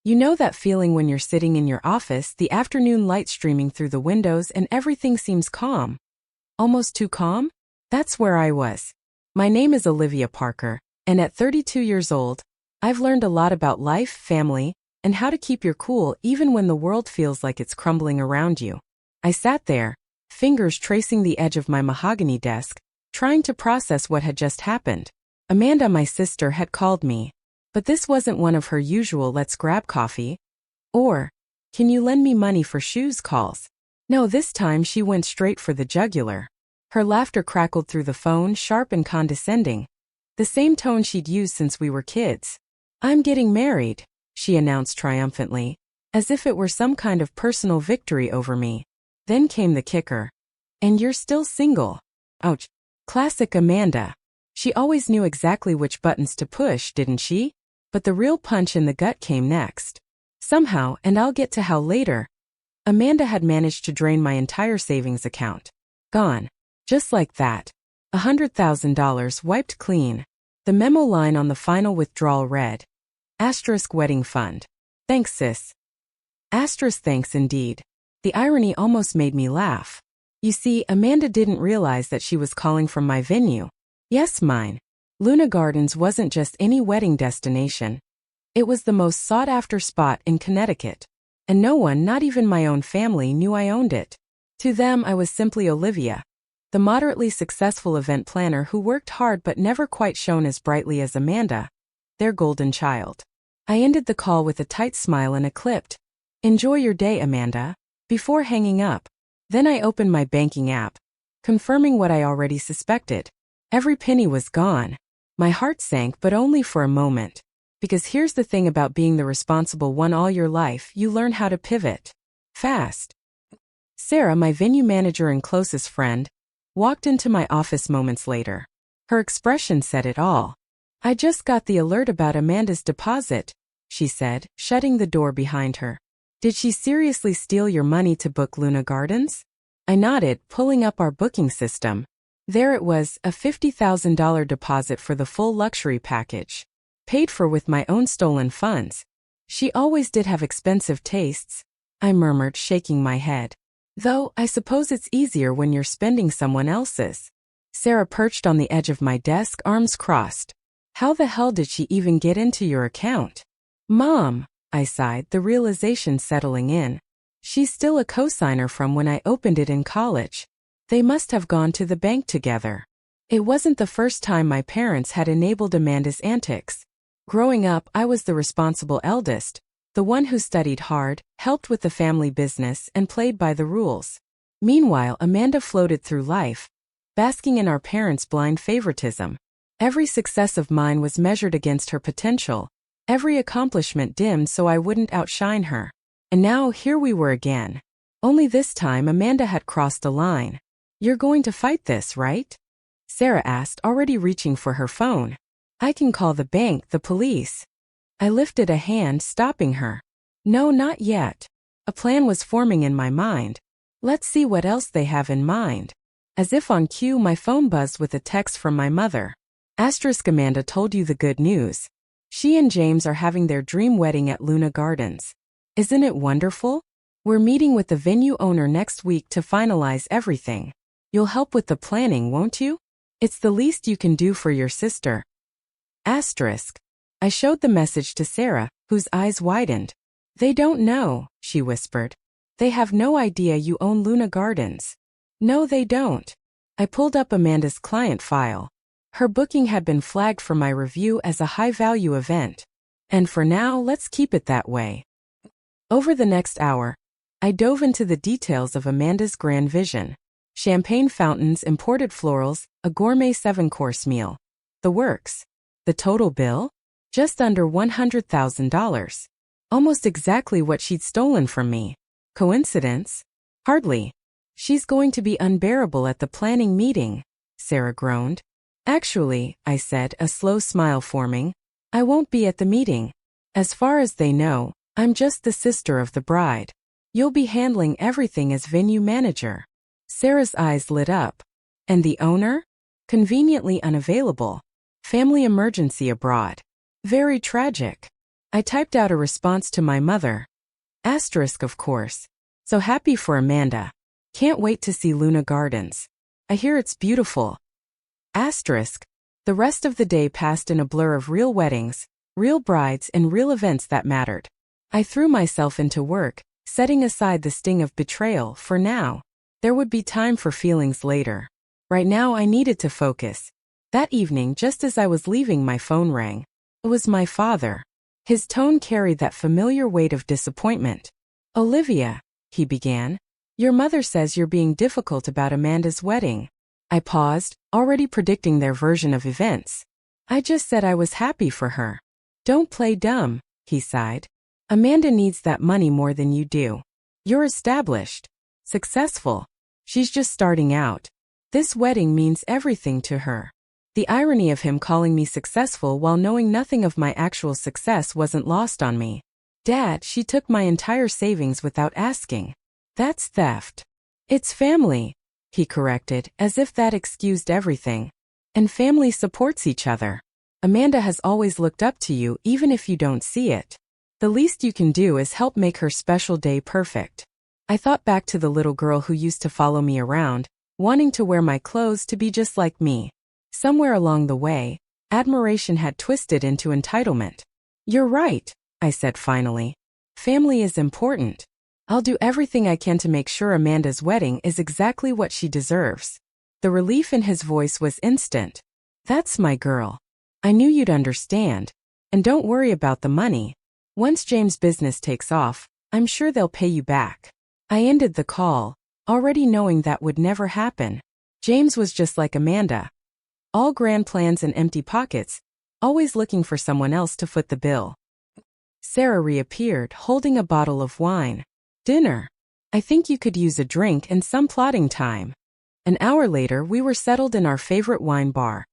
You know that feeling when you're sitting in your office, the afternoon light streaming through the windows and everything seems calm? Almost too calm? That's where I was. My name is Olivia Parker, and at 32 years old, I've learned a lot about life, family, and how to keep your cool even when the world feels like it's crumbling around you. I sat there, fingers tracing the edge of my mahogany desk, trying to process what had just happened. Amanda, my sister, had called me, but this wasn't one of her usual "let's grab coffee" or "can you lend me money for shoes" calls. No, this time she went straight for the jugular. Her laughter crackled through the phone, sharp and condescending, the same tone she'd used since we were kids. "I'm getting married," she announced triumphantly, as if it were some kind of personal victory over me. Then came the kicker. "And you're still single." Ouch. Classic Amanda. She always knew exactly which buttons to push, didn't she? But the real punch in the gut came next. Somehow, and I'll get to how later, Amanda had managed to drain my entire savings account. Gone. Just like that. $100,000 wiped clean. The memo line on the final withdrawal read, *wedding fund. Thanks, sis. Thanks indeed. The irony almost made me laugh. You see, Amanda didn't realize that she was calling from my venue. Yes, mine. Luna Gardens wasn't just any wedding destination. It was the most sought-after spot in Connecticut. And no one, not even my own family, knew I owned it. To them, I was simply Olivia, the moderately successful event planner who worked hard but never quite shone as brightly as Amanda, their golden child. I ended the call with a tight smile and a clipped, "Enjoy your day, Amanda," before hanging up. Then I opened my banking app, confirming what I already suspected. Every penny was gone. My heart sank, but only for a moment. Because here's the thing about being the responsible one all your life, you learn how to pivot fast. Sarah, my venue manager and closest friend, walked into my office moments later. Her expression said it all. "I just got the alert about Amanda's deposit," she said, shutting the door behind her. "Did she seriously steal your money to book Luna Gardens?" I nodded, pulling up our booking system. There it was, a $50,000 deposit for the full luxury package. Paid for with my own stolen funds. She always did have expensive tastes, I murmured, shaking my head. Though, I suppose it's easier when you're spending someone else's. Sarah perched on the edge of my desk, arms crossed. "How the hell did she even get into your account?" "Mom," I sighed, the realization settling in. "She's still a co-signer from when I opened it in college. They must have gone to the bank together." It wasn't the first time my parents had enabled Amanda's antics. Growing up, I was the responsible eldest, the one who studied hard, helped with the family business, and played by the rules. Meanwhile, Amanda floated through life, basking in our parents' blind favoritism. Every success of mine was measured against her potential, every accomplishment dimmed so I wouldn't outshine her. And now here we were again. Only this time Amanda had crossed a line. "You're going to fight this, right?" Sarah asked, already reaching for her phone. "I can call the bank, the police." I lifted a hand, stopping her. "No, not yet. A plan was forming in my mind. Let's see what else they have in mind." As if on cue, my phone buzzed with a text from my mother. Amanda told you the good news. She and James are having their dream wedding at Luna Gardens. Isn't it wonderful? We're meeting with the venue owner next week to finalize everything. You'll help with the planning, won't you? It's the least you can do for your sister. I showed the message to Sarah, whose eyes widened. "They don't know," she whispered. "They have no idea you own Luna Gardens." "No, they don't." I pulled up Amanda's client file. Her booking had been flagged for my review as a high-value event. And for now, let's keep it that way. Over the next hour, I dove into the details of Amanda's grand vision. Champagne fountains, imported florals, a gourmet 7-course meal. The works. The total bill? Just under $100,000. Almost exactly what she'd stolen from me. Coincidence? Hardly. "She's going to be unbearable at the planning meeting," Sarah groaned. "Actually," I said, a slow smile forming, "I won't be at the meeting. As far as they know, I'm just the sister of the bride. You'll be handling everything as venue manager." Sarah's eyes lit up. "And the owner? Conveniently unavailable. Family emergency abroad. Very tragic." I typed out a response to my mother. Asterisk, of course. So happy for Amanda. Can't wait to see Luna Gardens. I hear it's beautiful. Asterisk. The rest of the day passed in a blur of real weddings, real brides, and real events that mattered. I threw myself into work, setting aside the sting of betrayal for now. There would be time for feelings later. Right now I needed to focus. That evening, just as I was leaving, my phone rang. It was my father. His tone carried that familiar weight of disappointment. Olivia, he began, your mother says you're being difficult about Amanda's wedding. I paused, already predicting their version of events. I just said I was happy for her. Don't play dumb, he sighed. Amanda needs that money more than you do. You're established, successful. She's just starting out. This wedding means everything to her. The irony of him calling me successful while knowing nothing of my actual success wasn't lost on me. Dad, she took my entire savings without asking. That's theft. It's family, he corrected, as if that excused everything. And family supports each other. Amanda has always looked up to you even if you don't see it. The least you can do is help make her special day perfect. I thought back to the little girl who used to follow me around, wanting to wear my clothes to be just like me. Somewhere along the way, admiration had twisted into entitlement. You're right, I said finally. Family is important. I'll do everything I can to make sure Amanda's wedding is exactly what she deserves. The relief in his voice was instant. That's my girl. I knew you'd understand. And don't worry about the money. Once James' business takes off, I'm sure they'll pay you back. I ended the call, already knowing that would never happen. James was just like Amanda. All grand plans and empty pockets, always looking for someone else to foot the bill. Sarah reappeared, holding a bottle of wine. Dinner. I think you could use a drink and some plotting time. An hour later, we were settled in our favorite wine bar.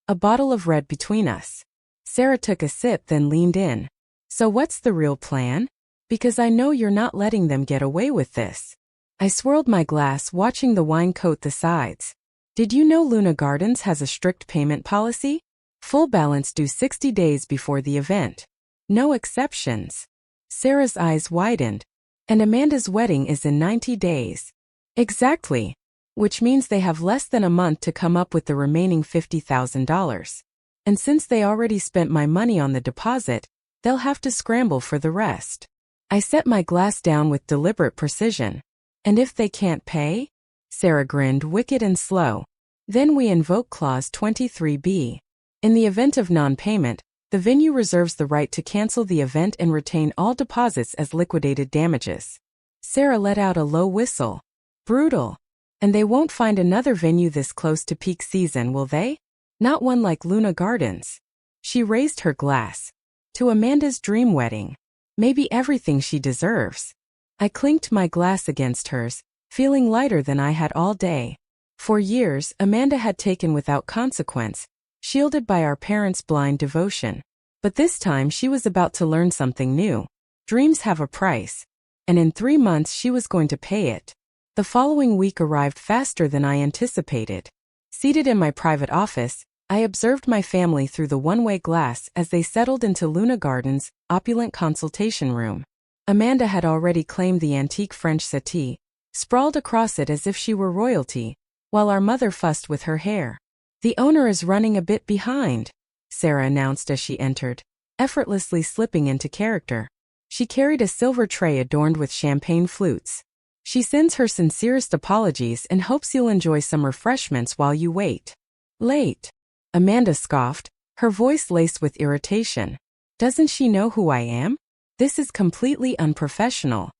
A bottle of red between us. Sarah took a sip, then leaned in. So what's the real plan? Because I know you're not letting them get away with this. I swirled my glass, watching the wine coat the sides. Did you know Luna Gardens has a strict payment policy? Full balance due 60 days before the event. No exceptions. Sarah's eyes widened. And Amanda's wedding is in 90 days. Exactly. Which means they have less than a month to come up with the remaining $50,000. And since they already spent my money on the deposit, they'll have to scramble for the rest. I set my glass down with deliberate precision. And if they can't pay? Sarah grinned, wicked and slow. Then we invoke Clause 23B. In the event of non-payment, the venue reserves the right to cancel the event and retain all deposits as liquidated damages. Sarah let out a low whistle. Brutal. And they won't find another venue this close to peak season, will they? Not one like Luna Gardens. She raised her glass. To Amanda's dream wedding. Maybe everything she deserves. I clinked my glass against hers, feeling lighter than I had all day. For years, Amanda had taken without consequence, shielded by our parents' blind devotion. But this time she was about to learn something new. Dreams have a price. And in 3 months she was going to pay it. The following week arrived faster than I anticipated. Seated in my private office, I observed my family through the one-way glass as they settled into Luna Gardens' opulent consultation room. Amanda had already claimed the antique French settee, sprawled across it as if she were royalty, while our mother fussed with her hair. The owner is running a bit behind, Sarah announced as she entered, effortlessly slipping into character. She carried a silver tray adorned with champagne flutes. She sends her sincerest apologies and hopes you'll enjoy some refreshments while you wait. Late. Amanda scoffed, her voice laced with irritation. Doesn't she know who I am? This is completely unprofessional.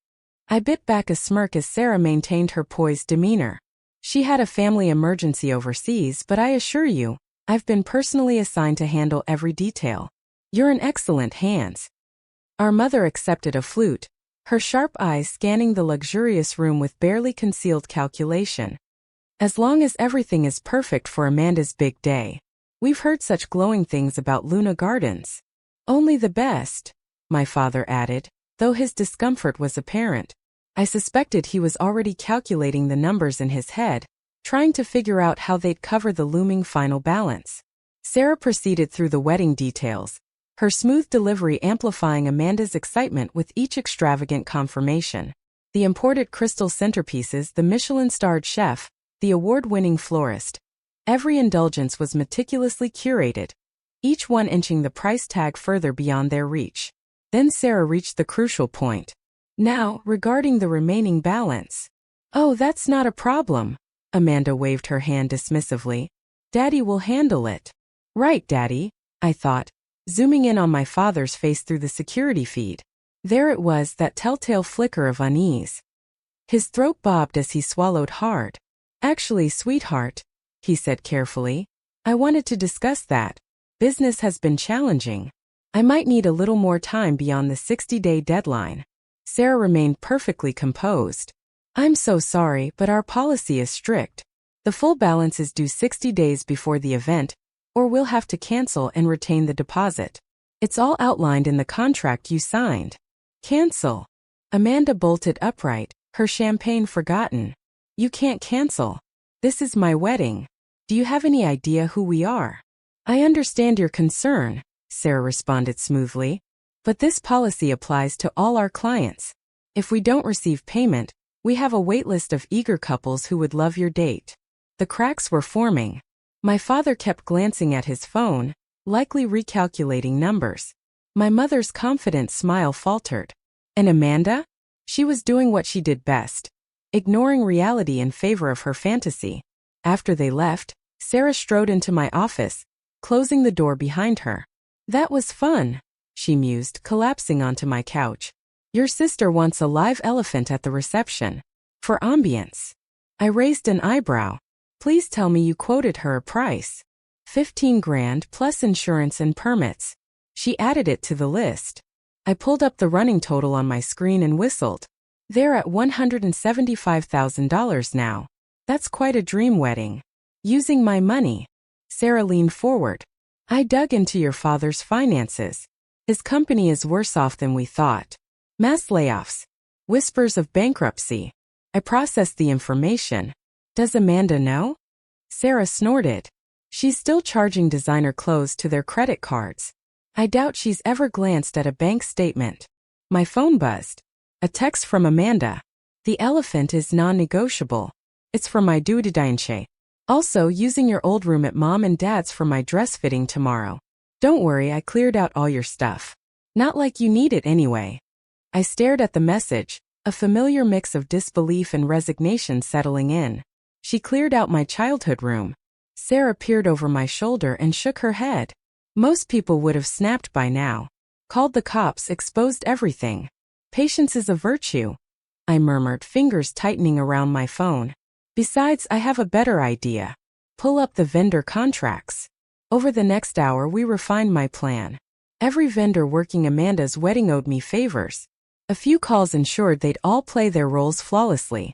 I bit back a smirk as Sarah maintained her poised demeanor. She had a family emergency overseas, but I assure you, I've been personally assigned to handle every detail. You're in excellent hands. Our mother accepted a flute, her sharp eyes scanning the luxurious room with barely concealed calculation. As long as everything is perfect for Amanda's big day. We've heard such glowing things about Luna Gardens. Only the best, my father added, though his discomfort was apparent. I suspected he was already calculating the numbers in his head, trying to figure out how they'd cover the looming final balance. Sarah proceeded through the wedding details, her smooth delivery amplifying Amanda's excitement with each extravagant confirmation. The imported crystal centerpieces, the Michelin-starred chef, the award-winning florist. Every indulgence was meticulously curated, each one inching the price tag further beyond their reach. Then Sarah reached the crucial point. Now, regarding the remaining balance. Oh, that's not a problem. Amanda waved her hand dismissively. Daddy will handle it. Right, Daddy, I thought, zooming in on my father's face through the security feed. There it was, that telltale flicker of unease. His throat bobbed as he swallowed hard. Actually, sweetheart, he said carefully, I wanted to discuss that. Business has been challenging. I might need a little more time beyond the 60-day deadline. Sarah remained perfectly composed. I'm so sorry, but our policy is strict. The full balance is due 60 days before the event, or we'll have to cancel and retain the deposit. It's all outlined in the contract you signed. Cancel. Amanda bolted upright, her champagne forgotten. You can't cancel. This is my wedding. Do you have any idea who we are? I understand your concern, Sarah responded smoothly, but this policy applies to all our clients. If we don't receive payment, we have a waitlist of eager couples who would love your date. The cracks were forming. My father kept glancing at his phone, likely recalculating numbers. My mother's confident smile faltered. And Amanda? She was doing what she did best, ignoring reality in favor of her fantasy. After they left, Sarah strode into my office, closing the door behind her. That was fun, she mused, collapsing onto my couch. Your sister wants a live elephant at the reception. For ambience. I raised an eyebrow. Please tell me you quoted her a price. 15 grand plus insurance and permits. She added it to the list. I pulled up the running total on my screen and whistled. They're at $175,000 now. That's quite a dream wedding. Using my money. Sarah leaned forward. I dug into your father's finances. His company is worse off than we thought. Mass layoffs. Whispers of bankruptcy. I processed the information. Does Amanda know? Sarah snorted. She's still charging designer clothes to their credit cards. I doubt she's ever glanced at a bank statement. My phone buzzed. A text from Amanda. The elephant is non-negotiable. It's for my due-to-dinche. Also, using your old room at Mom and Dad's for my dress fitting tomorrow. Don't worry, I cleared out all your stuff. Not like you need it anyway. I stared at the message, a familiar mix of disbelief and resignation settling in. She cleared out my childhood room. Sarah peered over my shoulder and shook her head. Most people would have snapped by now. Called the cops, exposed everything. Patience is a virtue. I murmured, fingers tightening around my phone. Besides, I have a better idea. Pull up the vendor contracts. Over the next hour we refined my plan. Every vendor working Amanda's wedding owed me favors. A few calls ensured they'd all play their roles flawlessly.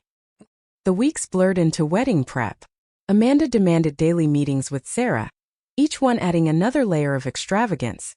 The weeks blurred into wedding prep. Amanda demanded daily meetings with Sarah, each one adding another layer of extravagance.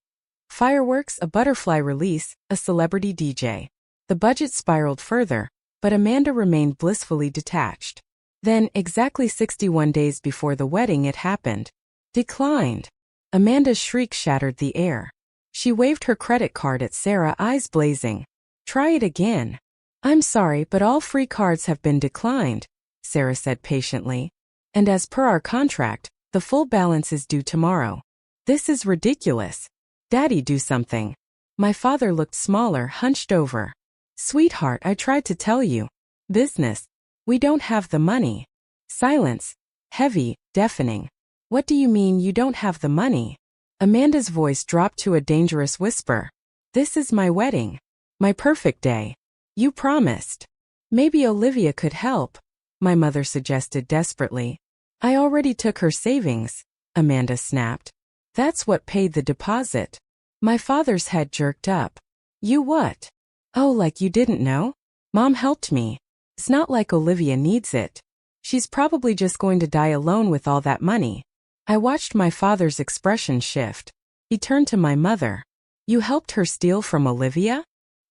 Fireworks, a butterfly release, a celebrity DJ. The budget spiraled further, but Amanda remained blissfully detached. Then, exactly 61 days before the wedding, it happened. Declined. Amanda's shriek shattered the air. She waved her credit card at Sarah, eyes blazing. Try it again. I'm sorry, but all free cards have been declined, Sarah said patiently. And as per our contract, the full balance is due tomorrow. This is ridiculous. Daddy, do something. My father looked smaller, hunched over. Sweetheart, I tried to tell you. Business. We don't have the money. Silence. Heavy, deafening. What do you mean you don't have the money? Amanda's voice dropped to a dangerous whisper. This is my wedding. My perfect day. You promised. Maybe Olivia could help, my mother suggested desperately. I already took her savings, Amanda snapped. That's what paid the deposit. My father's head jerked up. You what? Oh, like you didn't know? Mom helped me. It's not like Olivia needs it. She's probably just going to die alone with all that money. I watched my father's expression shift. He turned to my mother. You helped her steal from Olivia?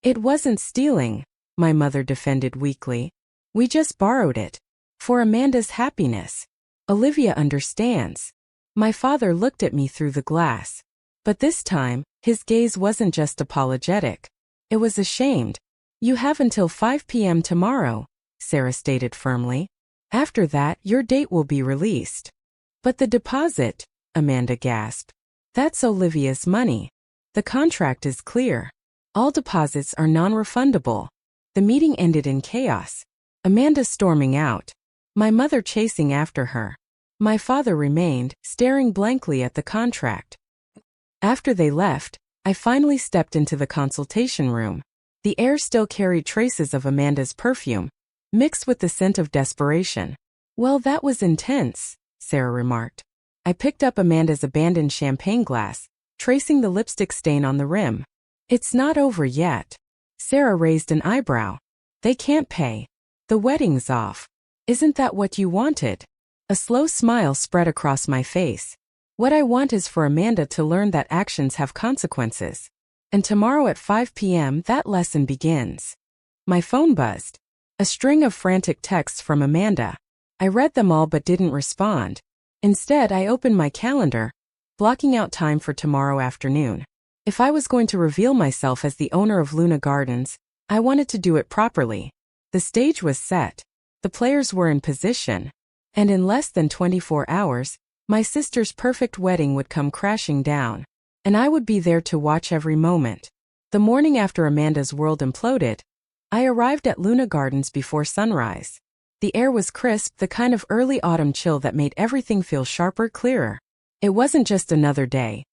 It wasn't stealing, my mother defended weakly. We just borrowed it. For Amanda's happiness. Olivia understands. My father looked at me through the glass. But this time, his gaze wasn't just apologetic. It was ashamed. "You have until 5 p.m. tomorrow," Sarah stated firmly. "After that, your date will be released." "But the deposit," Amanda gasped. "That's Olivia's money. The contract is clear. All deposits are non-refundable." The meeting ended in chaos. Amanda storming out. My mother chasing after her. My father remained, staring blankly at the contract. After they left, I finally stepped into the consultation room. The air still carried traces of Amanda's perfume, mixed with the scent of desperation. "Well, that was intense," Sarah remarked. I picked up Amanda's abandoned champagne glass, tracing the lipstick stain on the rim. "It's not over yet." Sarah raised an eyebrow. "They can't pay. The wedding's off. Isn't that what you wanted?" A slow smile spread across my face. "What I want is for Amanda to learn that actions have consequences. And tomorrow at 5 p.m. that lesson begins." My phone buzzed. A string of frantic texts from Amanda. I read them all but didn't respond. Instead, I opened my calendar, blocking out time for tomorrow afternoon. If I was going to reveal myself as the owner of Luna Gardens, I wanted to do it properly. The stage was set. The players were in position. And in less than 24 hours, my sister's perfect wedding would come crashing down. And I would be there to watch every moment. The morning after Amanda's world imploded, I arrived at Luna Gardens before sunrise. The air was crisp, the kind of early autumn chill that made everything feel sharper, clearer. It wasn't just another day.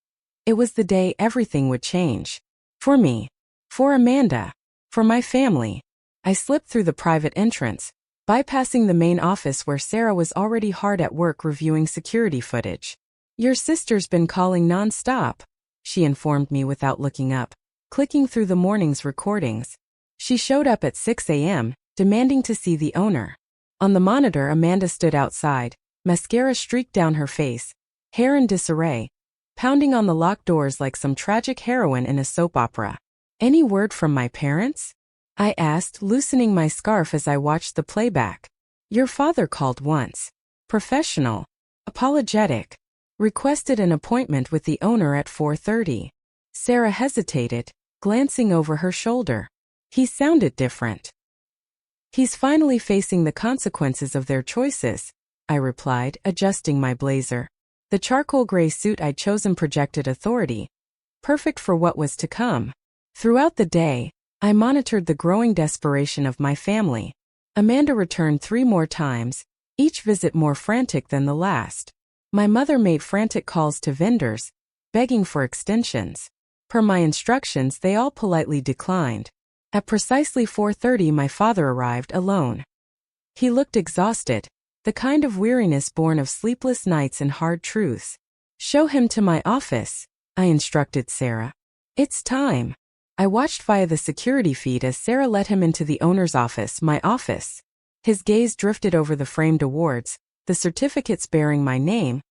It was the day everything would change. For me. For Amanda. For my family. I slipped through the private entrance, bypassing the main office where Sarah was already hard at work reviewing security footage. "Your sister's been calling non-stop," she informed me without looking up, clicking through the morning's recordings. She showed up at 6 a.m., demanding to see the owner. On the monitor, Amanda stood outside, mascara streaked down her face, hair in disarray, pounding on the locked doors like some tragic heroine in a soap opera. "Any word from my parents?" I asked, loosening my scarf as I watched the playback. "Your father called once. Professional. Apologetic. Requested an appointment with the owner at 4:30. Sarah hesitated, glancing over her shoulder. "He sounded different." "He's finally facing the consequences of their choices," I replied, adjusting my blazer. The charcoal gray suit I'd chosen projected authority, perfect for what was to come. Throughout the day, I monitored the growing desperation of my family. Amanda returned 3 more times, each visit more frantic than the last. My mother made frantic calls to vendors, begging for extensions. Per my instructions, they all politely declined. At precisely 4:30, my father arrived alone. He looked exhausted, the kind of weariness born of sleepless nights and hard truths. "Show him to my office," I instructed Sarah. "It's time." I watched via the security feed as Sarah led him into the owner's office, my office. His gaze drifted over the framed awards, the certificates bearing my name,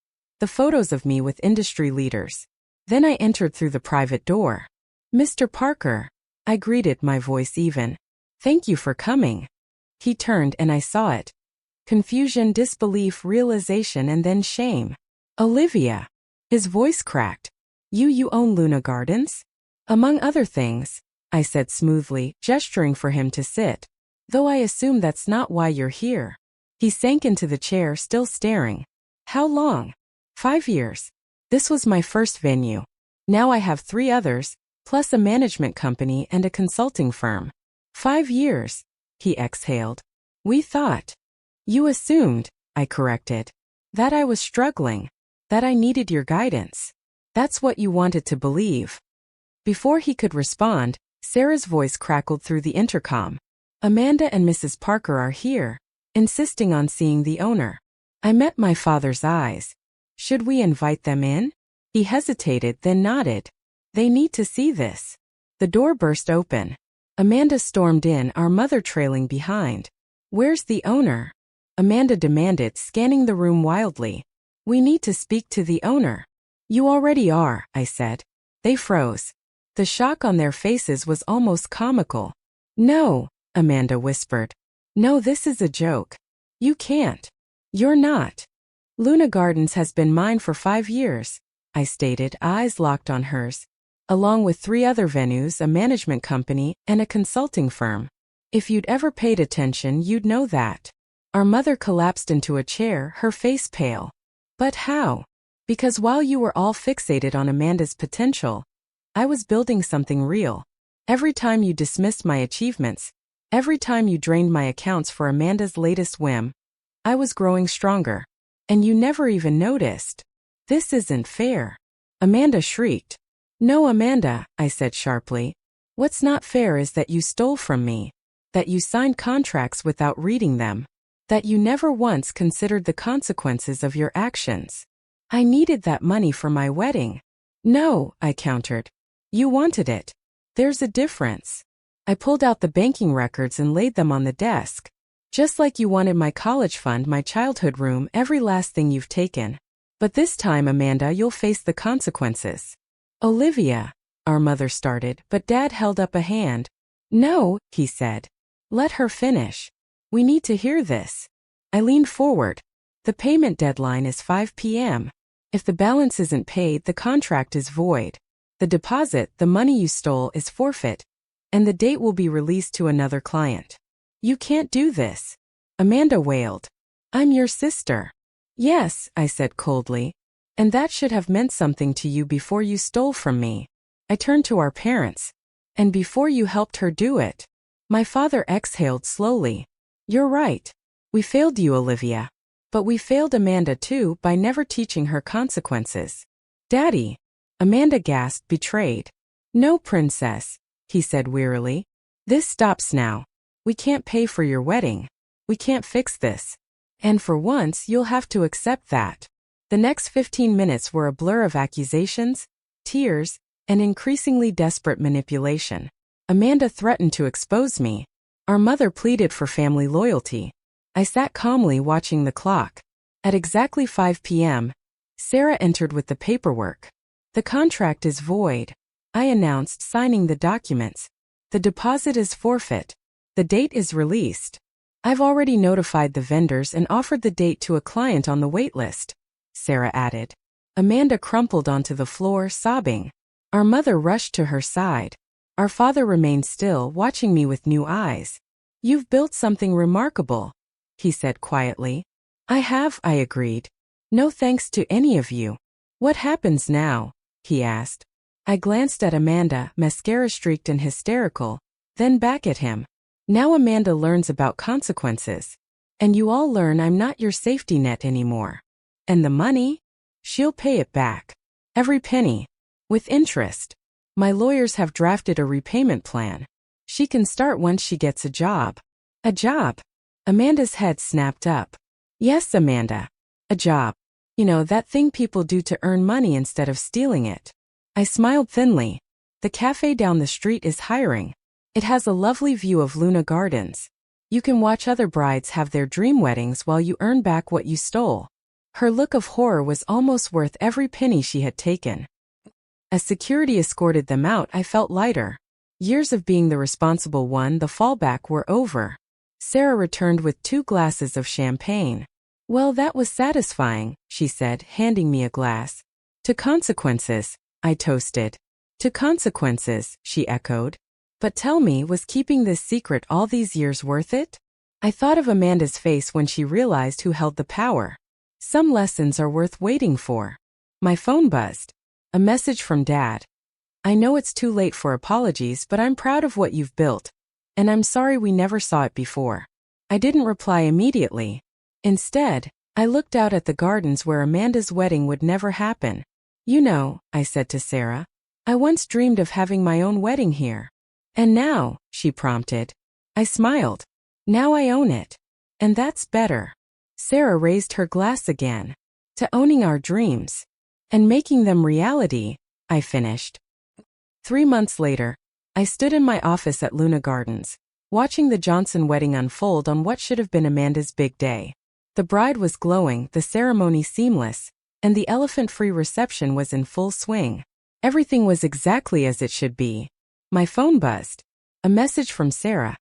the photos of me with industry leaders. Then I entered through the private door. "Mr. Parker," I greeted, my voice even. "Thank you for coming." He turned and I saw it. Confusion, disbelief, realization, and then shame. "Olivia." His voice cracked. You own Luna Gardens?" "Among other things," I said smoothly, gesturing for him to sit. "Though I assume that's not why you're here." He sank into the chair, still staring. "How long?" 5 years. This was my first venue. Now I have 3 others, plus a management company and a consulting firm. 5 years, he exhaled. "We thought." "You assumed," I corrected, "that I was struggling, that I needed your guidance. That's what you wanted to believe." Before he could respond, Sarah's voice crackled through the intercom. "Amanda and Mrs. Parker are here, insisting on seeing the owner." I met my father's eyes. "Should we invite them in?" He hesitated, then nodded. "They need to see this." The door burst open. Amanda stormed in, our mother trailing behind. "Where's the owner?" Amanda demanded, scanning the room wildly. "We need to speak to the owner." "You already are," I said. They froze. The shock on their faces was almost comical. "No," Amanda whispered. "No, this is a joke. You can't. You're not. Luna Gardens has been mine for 5 years," I stated, eyes locked on hers. Along with 3 other venues, a management company, and a consulting firm. If you'd ever paid attention, you'd know that. Our mother collapsed into a chair, her face pale. But how? Because while you were all fixated on Amanda's potential, I was building something real. Every time you dismissed my achievements, every time you drained my accounts for Amanda's latest whim, I was growing stronger. And you never even noticed. This isn't fair. Amanda shrieked. No, Amanda, I said sharply. What's not fair is that you stole from me. That you signed contracts without reading them. That you never once considered the consequences of your actions. I needed that money for my wedding. No, I countered. You wanted it. There's a difference. I pulled out the banking records and laid them on the desk. Just like you wanted my college fund, my childhood room, every last thing you've taken. But this time, Amanda, you'll face the consequences. Olivia, our mother started, but Dad held up a hand. No, he said. Let her finish. We need to hear this. I leaned forward. The payment deadline is 5 p.m. If the balance isn't paid, the contract is void. The deposit, the money you stole, is forfeit. And the date will be released to another client. You can't do this. Amanda wailed. I'm your sister. Yes, I said coldly. And that should have meant something to you before you stole from me. I turned to our parents. And before you helped her do it. My father exhaled slowly. You're right. We failed you, Olivia. But we failed Amanda too by never teaching her consequences. Daddy. Amanda gasped, betrayed. No, princess, he said wearily. This stops now. We can't pay for your wedding. We can't fix this. And for once, you'll have to accept that. The next 15 minutes were a blur of accusations, tears, and increasingly desperate manipulation. Amanda threatened to expose me. Our mother pleaded for family loyalty. I sat calmly watching the clock. At exactly 5 p.m., Sarah entered with the paperwork. The contract is void, I announced, signing the documents. The deposit is forfeit. The date is released. I've already notified the vendors and offered the date to a client on the wait list, Sarah added. Amanda crumpled onto the floor, sobbing. Our mother rushed to her side. Our father remained still, watching me with new eyes. You've built something remarkable, he said quietly. I have, I agreed. No thanks to any of you. What happens now? He asked. I glanced at Amanda, mascara streaked and hysterical, then back at him. Now Amanda learns about consequences. And you all learn I'm not your safety net anymore. And the money? She'll pay it back. Every penny. With interest. My lawyers have drafted a repayment plan. She can start once she gets a job. A job? Amanda's head snapped up. Yes, Amanda. A job. You know, that thing people do to earn money instead of stealing it. I smiled thinly. The cafe down the street is hiring. It has a lovely view of Luna Gardens. You can watch other brides have their dream weddings while you earn back what you stole. Her look of horror was almost worth every penny she had taken. As security escorted them out, I felt lighter. Years of being the responsible one, the fallback, were over. Sarah returned with 2 glasses of champagne. Well, that was satisfying, she said, handing me a glass. To consequences, I toasted. To consequences, she echoed. But tell me, was keeping this secret all these years worth it? I thought of Amanda's face when she realized who held the power. Some lessons are worth waiting for. My phone buzzed. A message from Dad. I know it's too late for apologies, but I'm proud of what you've built. And I'm sorry we never saw it before. I didn't reply immediately. Instead, I looked out at the gardens where Amanda's wedding would never happen. You know, I said to Sarah, I once dreamed of having my own wedding here. And now, she prompted. I smiled. Now I own it. And that's better. Sarah raised her glass again. To owning our dreams. And making them reality, I finished. 3 months later, I stood in my office at Luna Gardens, watching the Johnson wedding unfold on what should have been Amanda's big day. The bride was glowing, the ceremony seamless, and the elephant-free reception was in full swing. Everything was exactly as it should be. My phone buzzed. A message from Sarah.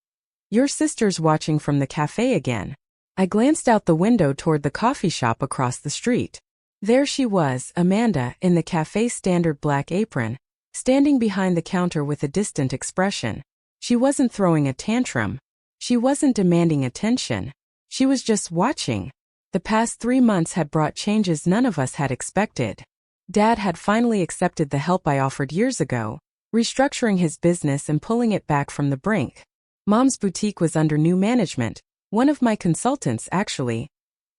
Your sister's watching from the cafe again. I glanced out the window toward the coffee shop across the street. There she was, Amanda, in the cafe's standard black apron, standing behind the counter with a distant expression. She wasn't throwing a tantrum. She wasn't demanding attention. She was just watching. The past 3 months had brought changes none of us had expected. Dad had finally accepted the help I offered years ago, restructuring his business and pulling it back from the brink. Mom's boutique was under new management, one of my consultants actually,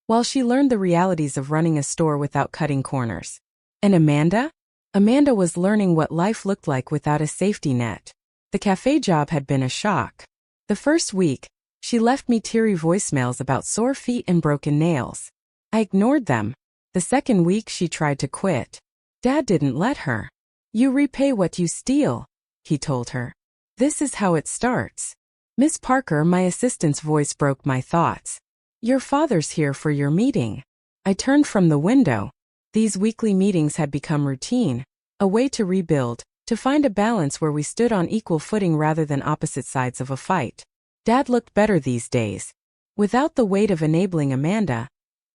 while she learned the realities of running a store without cutting corners. And Amanda? Amanda was learning what life looked like without a safety net. The cafe job had been a shock. The first week, she left me teary voicemails about sore feet and broken nails. I ignored them. The second week she tried to quit. Dad didn't let her. "You repay what you steal," he told her. "This is how it starts." "Miss Parker," my assistant's voice broke my thoughts. "Your father's here for your meeting." I turned from the window. These weekly meetings had become routine, a way to rebuild, to find a balance where we stood on equal footing rather than opposite sides of a fight. Dad looked better these days. Without the weight of enabling Amanda,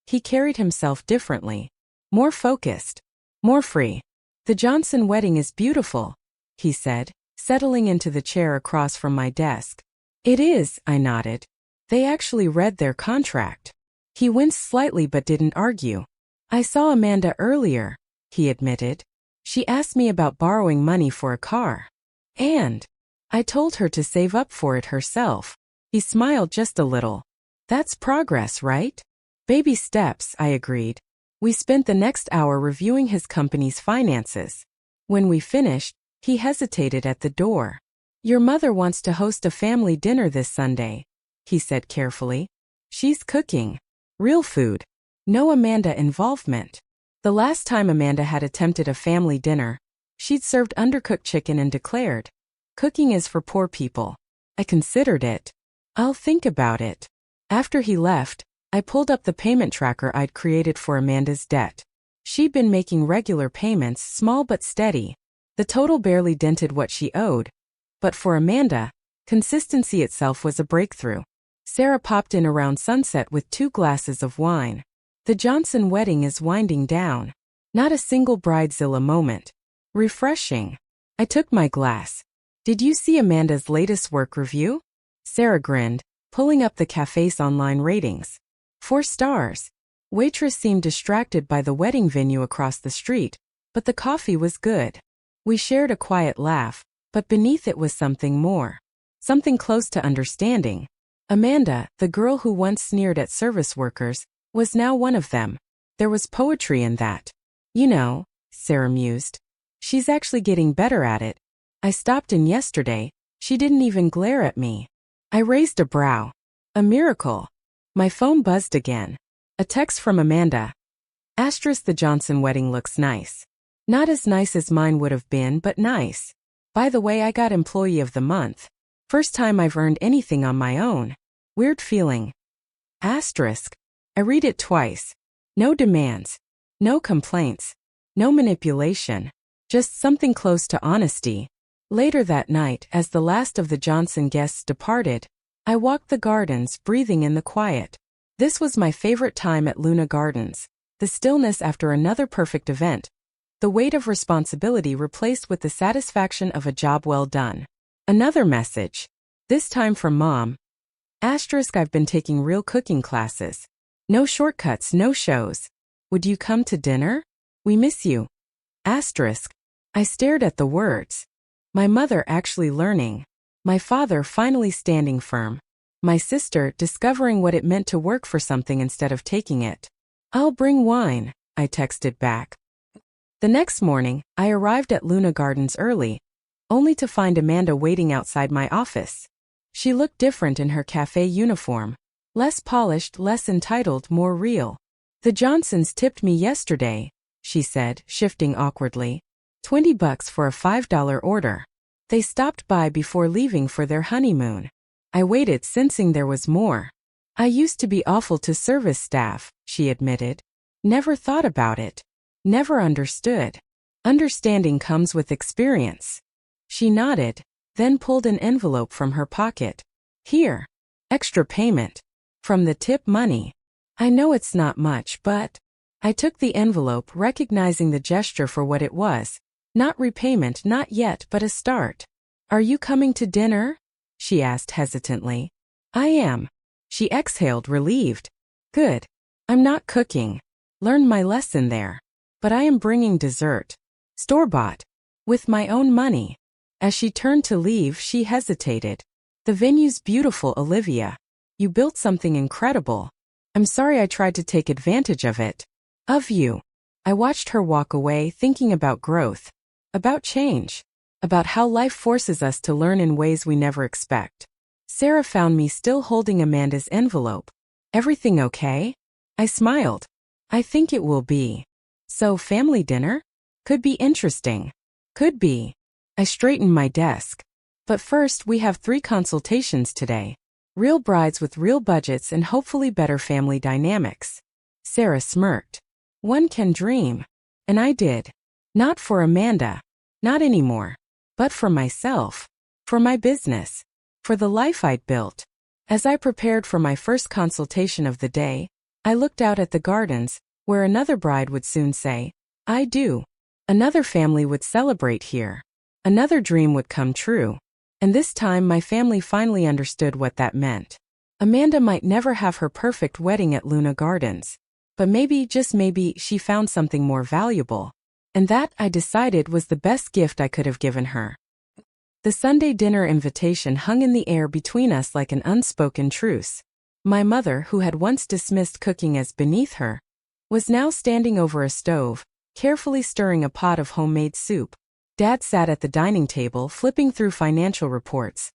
he carried himself differently. More focused. More free. "The Johnson wedding is beautiful," he said, settling into the chair across from my desk. "It is," I nodded. "They actually read their contract." He winced slightly but didn't argue. "I saw Amanda earlier," he admitted. "She asked me about borrowing money for a car. And I told her to save up for it herself." He smiled just a little. "That's progress, right?" "Baby steps," I agreed. We spent the next hour reviewing his company's finances. When we finished, he hesitated at the door. "Your mother wants to host a family dinner this Sunday," he said carefully. "She's cooking. Real food. No Amanda involvement." The last time Amanda had attempted a family dinner, she'd served undercooked chicken and declared, "Cooking is for poor people." I considered it. "I'll think about it." After he left, I pulled up the payment tracker I'd created for Amanda's debt. She'd been making regular payments, small but steady. The total barely dented what she owed. But for Amanda, consistency itself was a breakthrough. Sarah popped in around sunset with 2 glasses of wine. The Johnson wedding is winding down. Not a single bridezilla moment. Refreshing. I took my glass. "Did you see Amanda's latest work review?" Sarah grinned, pulling up the cafe's online ratings. 4 stars. Waitress seemed distracted by the wedding venue across the street, but the coffee was good. We shared a quiet laugh, but beneath it was something more. Something close to understanding. Amanda, the girl who once sneered at service workers, was now one of them. There was poetry in that. "You know," Sarah mused. "She's actually getting better at it. I stopped in yesterday. She didn't even glare at me." I raised a brow. A miracle. My phone buzzed again. A text from Amanda. Asterisk, "The Johnson wedding looks nice. Not as nice as mine would have been, but nice. By the way, I got Employee of the Month. First time I've earned anything on my own. Weird feeling." Asterisk. I read it twice. No demands. No complaints. No manipulation. Just something close to honesty. Later that night, as the last of the Johnson guests departed, I walked the gardens, breathing in the quiet. This was my favorite time at Luna Gardens. The stillness after another perfect event. The weight of responsibility replaced with the satisfaction of a job well done. Another message. This time from Mom. Asterisk, "I've been taking real cooking classes. No shortcuts, no shows. Would you come to dinner? We miss you." Asterisk. I stared at the words. My mother actually learning. My father finally standing firm. My sister discovering what it meant to work for something instead of taking it. "I'll bring wine," I texted back. The next morning, I arrived at Luna Gardens early, only to find Amanda waiting outside my office. She looked different in her cafe uniform. Less polished, less entitled, more real. "The Johnsons tipped me yesterday," she said, shifting awkwardly. $20 for a $5 order. They stopped by before leaving for their honeymoon. I waited, sensing there was more. "I used to be awful to service staff," she admitted. "Never thought about it. Never understood. Understanding comes with experience." She nodded, then pulled an envelope from her pocket. "Here. Extra payment. From the tip money. I know it's not much, but..." I took the envelope, recognizing the gesture for what it was. Not repayment, not yet, but a start. Are you coming to dinner? She asked hesitantly. I am. She exhaled, relieved. Good. I'm not cooking. Learned my lesson there. But I am bringing dessert. Store-bought. With my own money. As she turned to leave, she hesitated. The venue's beautiful, Olivia. You built something incredible. I'm sorry I tried to take advantage of it. Of you. I watched her walk away, thinking about growth. About change. About how life forces us to learn in ways we never expect. Sarah found me still holding Amanda's envelope. Everything okay? I smiled. I think it will be. So, family dinner? Could be interesting. Could be. I straightened my desk. But first, we have 3 consultations today. Real brides with real budgets and hopefully better family dynamics. Sarah smirked. One can dream. And I did. Not for Amanda. Not anymore. But for myself. For my business. For the life I'd built. As I prepared for my first consultation of the day, I looked out at the gardens, where another bride would soon say, I do. Another family would celebrate here. Another dream would come true. And this time my family finally understood what that meant. Amanda might never have her perfect wedding at Luna Gardens. But maybe, just maybe, she found something more valuable. And that, I decided, was the best gift I could have given her. The Sunday dinner invitation hung in the air between us like an unspoken truce. My mother, who had once dismissed cooking as beneath her, was now standing over a stove, carefully stirring a pot of homemade soup. Dad sat at the dining table flipping through financial reports.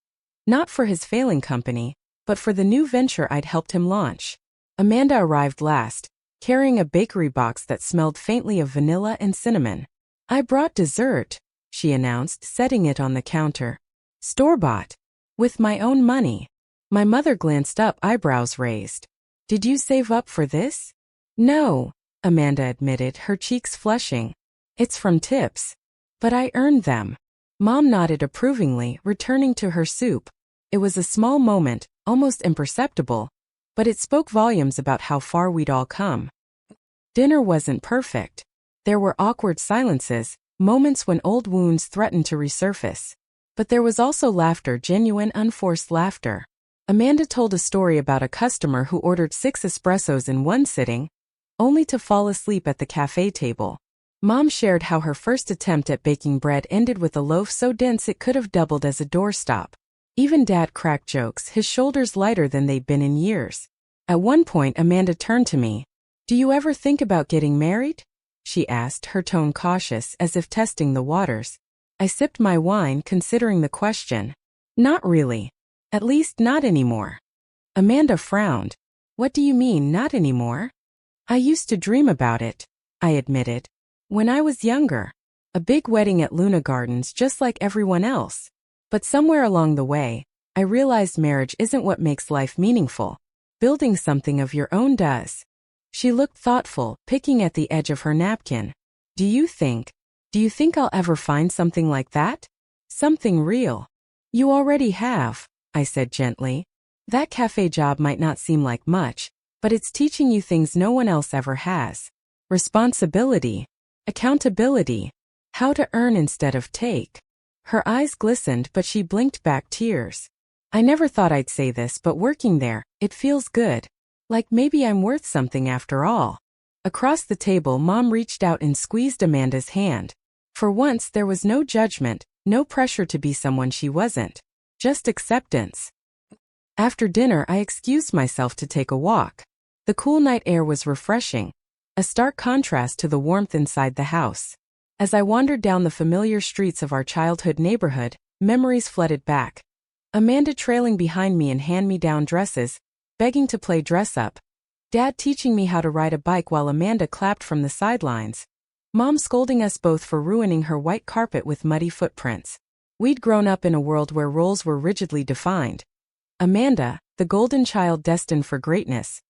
Not for his failing company, but for the new venture I'd helped him launch. Amanda arrived last, carrying a bakery box that smelled faintly of vanilla and cinnamon. I brought dessert, she announced, setting it on the counter. Store-bought. With my own money. My mother glanced up, eyebrows raised. Did you save up for this? No, Amanda admitted, her cheeks flushing. It's from tips. But I earned them. Mom nodded approvingly, returning to her soup. It was a small moment, almost imperceptible, but it spoke volumes about how far we'd all come. Dinner wasn't perfect. There were awkward silences, moments when old wounds threatened to resurface. But there was also laughter, genuine, unforced laughter. Amanda told a story about a customer who ordered 6 espressos in one sitting, only to fall asleep at the cafe table. Mom shared how her first attempt at baking bread ended with a loaf so dense it could have doubled as a doorstop. Even Dad cracked jokes, his shoulders lighter than they'd been in years. At one point, Amanda turned to me. Do you ever think about getting married? She asked, her tone cautious, as if testing the waters. I sipped my wine, considering the question. Not really. At least not anymore. Amanda frowned. What do you mean, not anymore? I used to dream about it, I admitted. When I was younger. A big wedding at Luna Gardens, just like everyone else. But somewhere along the way, I realized marriage isn't what makes life meaningful. Building something of your own does. She looked thoughtful, picking at the edge of her napkin. Do you think I'll ever find something like that? Something real. You already have, I said gently. That cafe job might not seem like much, but it's teaching you things no one else ever has. Responsibility. Accountability. How to earn instead of take. Her eyes glistened, but she blinked back tears. I never thought I'd say this, but working there, it feels good. Like maybe I'm worth something after all. Across the table, Mom reached out and squeezed Amanda's hand. For once, there was no judgment, no pressure to be someone she wasn't. Just acceptance. After dinner, I excused myself to take a walk. The cool night air was refreshing. A stark contrast to the warmth inside the house. As I wandered down the familiar streets of our childhood neighborhood, memories flooded back. Amanda trailing behind me in hand-me-down dresses, begging to play dress-up. Dad teaching me how to ride a bike while Amanda clapped from the sidelines. Mom scolding us both for ruining her white carpet with muddy footprints. We'd grown up in a world where roles were rigidly defined. Amanda, the golden child destined for greatness.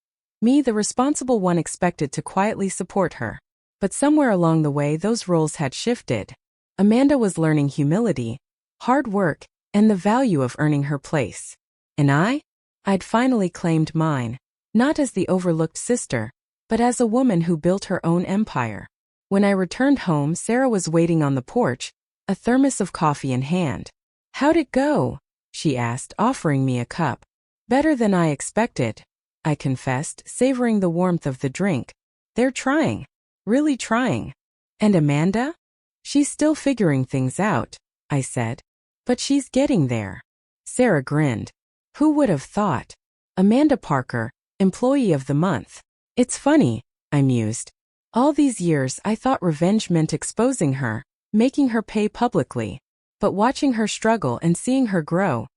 Me, the responsible one expected to quietly support her. But somewhere along the way, those roles had shifted. Amanda was learning humility, hard work, and the value of earning her place. And I'd finally claimed mine. Not as the overlooked sister, but as a woman who built her own empire. When I returned home, Sarah was waiting on the porch, a thermos of coffee in hand. "How'd it go?" she asked, offering me a cup. "Better than I expected," I confessed, savoring the warmth of the drink. "They're trying. Really trying." "And Amanda?" "She's still figuring things out," I said. "But she's getting there." Sarah grinned. "Who would have thought? Amanda Parker, Employee of the Month. It's funny," I mused. "All these years I thought revenge meant exposing her, making her pay publicly. But watching her struggle and seeing her grow,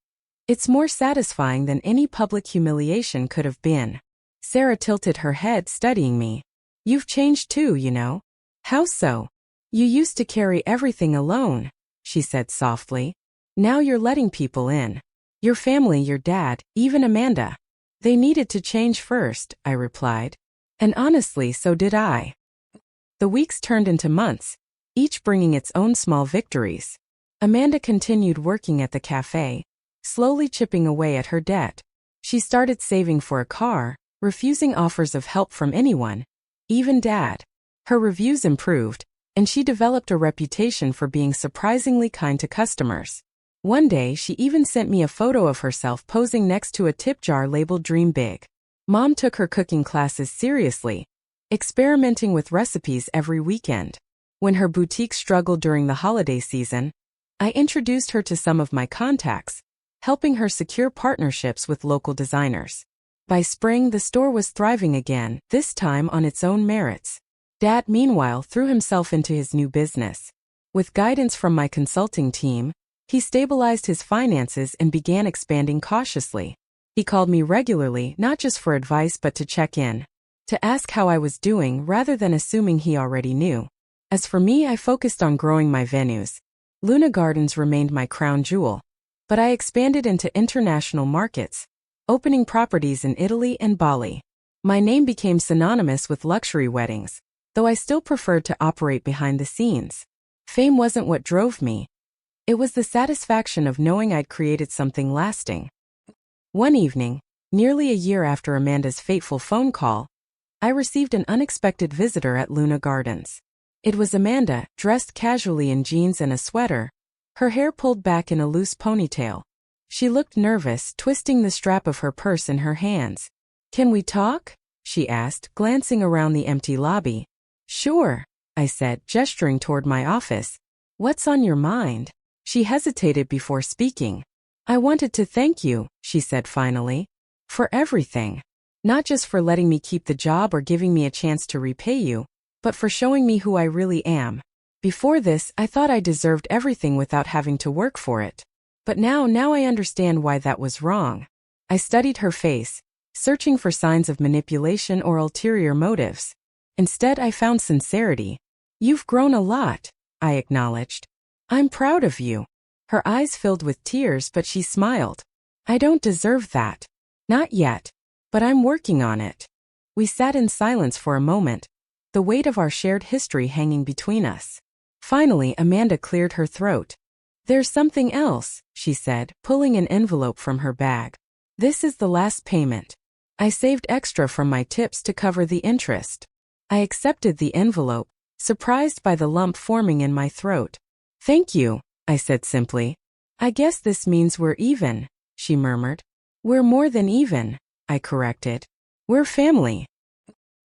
it's more satisfying than any public humiliation could have been." Sarah tilted her head, studying me. "You've changed too, you know." "How so?" "You used to carry everything alone," she said softly. "Now you're letting people in. Your family, your dad, even Amanda." "They needed to change first," I replied. And honestly, so did I. The weeks turned into months, each bringing its own small victories. Amanda continued working at the cafe, slowly chipping away at her debt. She started saving for a car, refusing offers of help from anyone, even Dad. Her reviews improved, and she developed a reputation for being surprisingly kind to customers. One day, she even sent me a photo of herself posing next to a tip jar labeled "Dream Big." Mom took her cooking classes seriously, experimenting with recipes every weekend. When her boutique struggled during the holiday season, I introduced her to some of my contacts, helping her secure partnerships with local designers. By spring, the store was thriving again, this time on its own merits. Dad, meanwhile, threw himself into his new business. With guidance from my consulting team, he stabilized his finances and began expanding cautiously. He called me regularly, not just for advice but to check in, to ask how I was doing rather than assuming he already knew. As for me, I focused on growing my venues. Luna Gardens remained my crown jewel, but I expanded into international markets, opening properties in Italy and Bali. My name became synonymous with luxury weddings, though I still preferred to operate behind the scenes. Fame wasn't what drove me. It was the satisfaction of knowing I'd created something lasting. One evening, nearly a year after Amanda's fateful phone call, I received an unexpected visitor at Luna Gardens. It was Amanda, dressed casually in jeans and a sweater, her hair pulled back in a loose ponytail. She looked nervous, twisting the strap of her purse in her hands. "Can we talk?" she asked, glancing around the empty lobby. "Sure," I said, gesturing toward my office. "What's on your mind?" She hesitated before speaking. "I wanted to thank you," she said finally, "for everything. Not just for letting me keep the job or giving me a chance to repay you, but for showing me who I really am. Before this, I thought I deserved everything without having to work for it. But now I understand why that was wrong." I studied her face, searching for signs of manipulation or ulterior motives. Instead, I found sincerity. "You've grown a lot," I acknowledged. "I'm proud of you." Her eyes filled with tears, but she smiled. "I don't deserve that. Not yet. But I'm working on it." We sat in silence for a moment, the weight of our shared history hanging between us. Finally, Amanda cleared her throat. "There's something else," she said, pulling an envelope from her bag. "This is the last payment. I saved extra from my tips to cover the interest." I accepted the envelope, surprised by the lump forming in my throat. "Thank you," I said simply. "I guess this means we're even," she murmured. "We're more than even," I corrected. "We're family."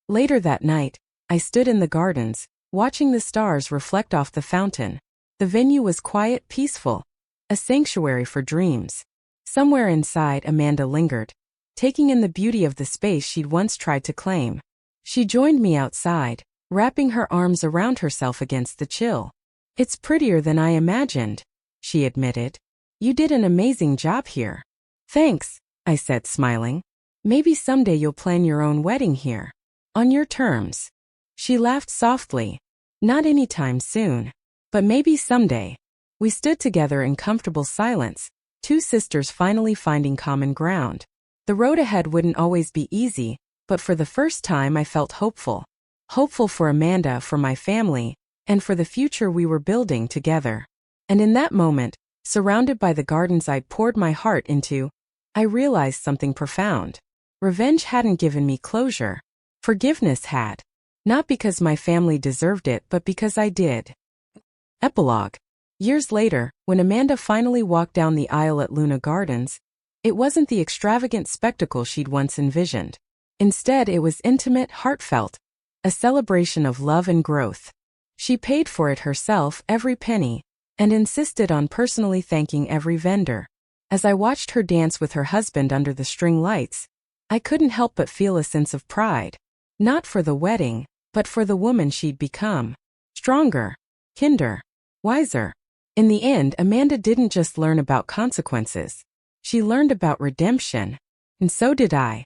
Later that night, I stood in the gardens, watching the stars reflect off the fountain. The venue was quiet, peaceful, a sanctuary for dreams. Somewhere inside, Amanda lingered, taking in the beauty of the space she'd once tried to claim. She joined me outside, wrapping her arms around herself against the chill. "It's prettier than I imagined," she admitted. "You did an amazing job here." "Thanks," I said, smiling. "Maybe someday you'll plan your own wedding here. On your terms." She laughed softly. "Not anytime soon. But maybe someday." We stood together in comfortable silence, two sisters finally finding common ground. The road ahead wouldn't always be easy, but for the first time I felt hopeful. Hopeful for Amanda, for my family, and for the future we were building together. And in that moment, surrounded by the gardens I'd poured my heart into, I realized something profound. Revenge hadn't given me closure. Forgiveness had. Not because my family deserved it, but because I did. Epilogue. Years later, when Amanda finally walked down the aisle at Luna Gardens, it wasn't the extravagant spectacle she'd once envisioned. Instead, it was intimate, heartfelt, a celebration of love and growth. She paid for it herself, every penny, and insisted on personally thanking every vendor. As I watched her dance with her husband under the string lights, I couldn't help but feel a sense of pride. Not for the wedding, but for the woman she'd become. Stronger, kinder, wiser. In the end, Amanda didn't just learn about consequences. She learned about redemption. And so did I.